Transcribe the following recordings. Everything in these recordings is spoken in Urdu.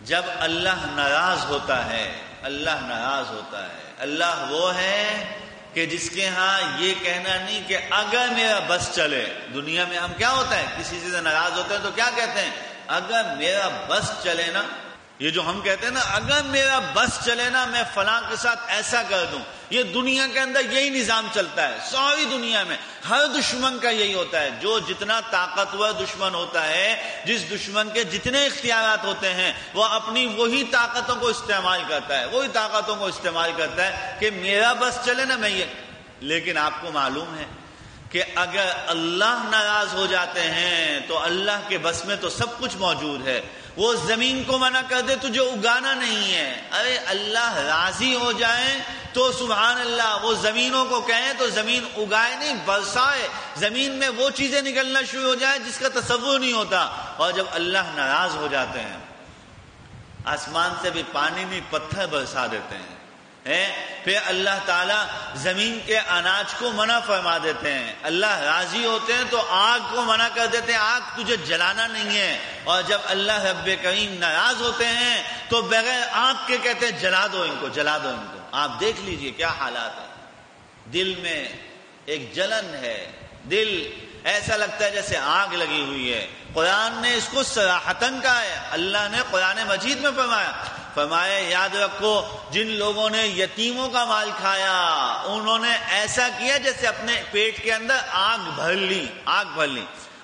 جب اللہ ناراض ہوتا ہے، اللہ ناراض ہوتا ہے، اللہ وہ ہے کہ جس کے ہاں یہ کہنا نہیں کہ اگر میرا بس چلے. دنیا میں ہم کیا ہوتا ہے، کسی سے ناراض ہوتے ہیں تو کیا کہتے ہیں، اگر میرا بس چلے نا. یہ جو ہم کہتے ہیں نا اگر میرا بس چلے نا میں فلاں کے ساتھ ایسا کر دوں، یہ دنیا کے اندر یہی نظام چلتا ہے. ساری دنیا میں ہر دشمن کا یہی ہوتا ہے. جو جتنا طاقتور دشمن ہوتا ہے، جس دشمن کے جتنے اختیارات ہوتے ہیں، وہ اپنی وہی طاقتوں کو استعمال کرتا ہے، وہی طاقتوں کو استعمال کرتا ہے کہ میرا بس چلے نا میں یہ. لیکن آپ کو معلوم ہے کہ اگر اللہ ناراض ہو جاتے ہیں تو اللہ کے بس میں تو سب کچھ موجود ہے. وہ زمین کو منع کر دے تجھے اگانا نہیں ہے، ارے اللہ راضی ہو جائیں تو سبحان اللہ، وہ زمینوں کو کہیں تو زمین اگائے نہیں برسائے، زمین میں وہ چیزیں نکلنا شروع ہو جائے جس کا تصور نہیں ہوتا. اور جب اللہ ناراض ہو جاتے ہیں آسمان سے بھی پانی نہیں پتھر برسا دیتے ہیں. پھر اللہ تعالیٰ زمین کے اناج کو منع فرما دیتے ہیں. اللہ راضی ہوتے ہیں تو آگ کو منع کر دیتے ہیں، آگ تجھے جلانا نہیں ہے. اور جب اللہ رب کریم ناراض ہوتے ہیں تو بغیر آگ کے کہتے ہیں جلا دو ان کو، جلا دو ان کو. آپ دیکھ لیجئے کیا حالات ہیں. دل میں ایک جلن ہے، دل ایسا لگتا ہے جیسے آگ لگی ہوئی ہے. قرآن نے اس کو صراحتاً کہا ہے. اللہ نے قرآن مجید میں فرمایا یاد رکھو جن لوگوں نے یتیموں کا مال کھایا انہوں نے ایسا کیا جیسے اپنے پیٹ کے اندر آگ بھر لی.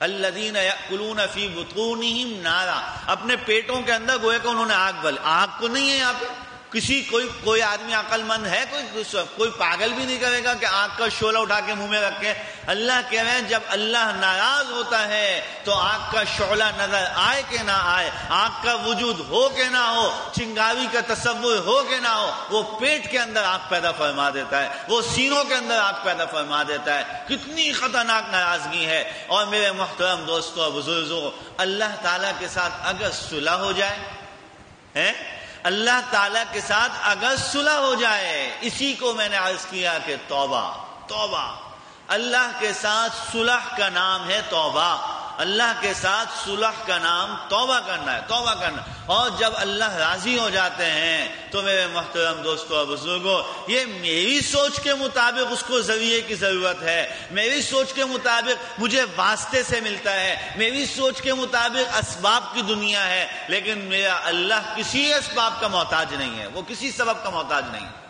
الذین یأکلون فی بطونہم نارا، اپنے پیٹوں کے اندر گویا کہ انہوں نے آگ بھر لی. آگ کو نہیں ہے یہاں پہ کوئی آدمی عقل مند ہے، کوئی پاگل بھی نہیں کرے گا کہ آگ کا شعلہ اٹھا کے منہ میں رکھے. اللہ کہہ رہے ہیں جب اللہ ناراض ہوتا ہے تو آگ کا شعلہ نظر آئے کہ نہ آئے، آگ کا وجود ہو کہ نہ ہو، چنگاری کا تصور ہو کہ نہ ہو، وہ پیٹ کے اندر آگ پیدا فرما دیتا ہے، وہ سینوں کے اندر آگ پیدا فرما دیتا ہے. کتنی خطرناک ناراضگی ہے. اور میرے محترم دوستوں اور بزرگوں، اللہ تعالیٰ کے ساتھ اگر صلح ہو جائے، اللہ تعالیٰ کے ساتھ اگر صلح ہو جائے، اسی کو میں نے عرض کیا کہ توبہ. اللہ کے ساتھ صلح کا نام ہے توبہ. اللہ کے ساتھ صلح کا نام توبہ کرنا ہے، توبہ کرنا. اور جب اللہ راضی ہو جاتے ہیں تو میرے محترم دوستوں اور بزرگوں، یہ میری سوچ کے مطابق اس کو ذریعے کی ضرورت ہے، میری سوچ کے مطابق مجھے واسطے سے ملتا ہے، میری سوچ کے مطابق اسباب کی دنیا ہے. لیکن میرا اللہ کسی اسباب کا محتاج نہیں ہے، وہ کسی سبب کا محتاج نہیں ہے.